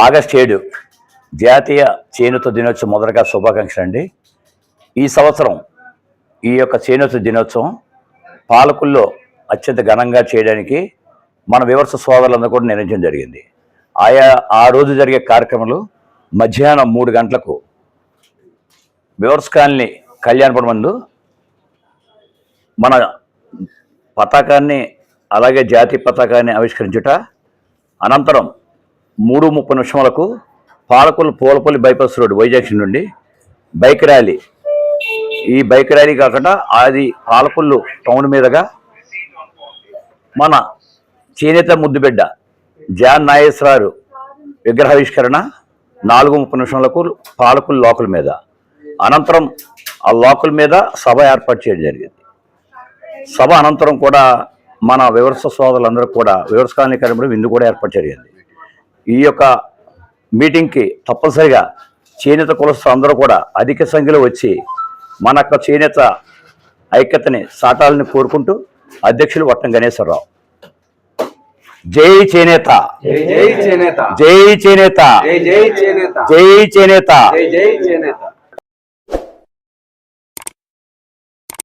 August 7 జాతీయ చేనేత దినోత్సవం మొదటగా శుభాకాంక్షలు అండి. ఈ సంవత్సరం ఈ యొక్క చేనేత దినోత్సవం పాలకుల్లో అత్యంత ఘనంగా చేయడానికి మన వివర్స సోదరులందరూ కూడా నిర్ణయించడం జరిగింది. ఆ రోజు జరిగే కార్యక్రమాలు మధ్యాహ్నం 3 గంటలకు వివర్స్ కాలనీ కళ్యాణపురం మందు మన పతాకాన్ని అలాగే జాతీయ పతాకాన్ని ఆవిష్కరించుట, అనంతరం 3:30 పాలకులు పూలపల్లి బైపాస్ రోడ్ వైజాగ్షన్ నుండి బైక్ ర్యాలీ. ఈ బైక్ ర్యాలీ కాకుండా అది పాలకులు టౌన్ మీదుగా మన చేనేత ముద్దుబిడ్డ జాన్ నాగేశ్వరరావు విగ్రహావిష్కరణ 4:30 పాలకులు లోకల్ మీద, అనంతరం ఆ లోకల్ మీద సభ ఏర్పాటు చేయడం జరిగింది. సభ అనంతరం కూడా మన వివర్స సోదరులందరూ కూడా వివర్స కాలనీ కార్యక్రమంలో విందు కూడా ఏర్పాటు జరిగింది. ఈ యొక్క మీటింగ్కి తప్పనిసరిగా చేనేత కులస్తులు అందరూ కూడా అధిక సంఖ్యలో వచ్చి మన యొక్క చేనేత ఐక్యతని సాటాలని కోరుకుంటూ అధ్యక్షులు వట్టం గణేశ్వరరావు. జై చేనేత, జై చేనేత, జై చేనేత, జై చేనేత, జై చేనేత. జై చేనేత.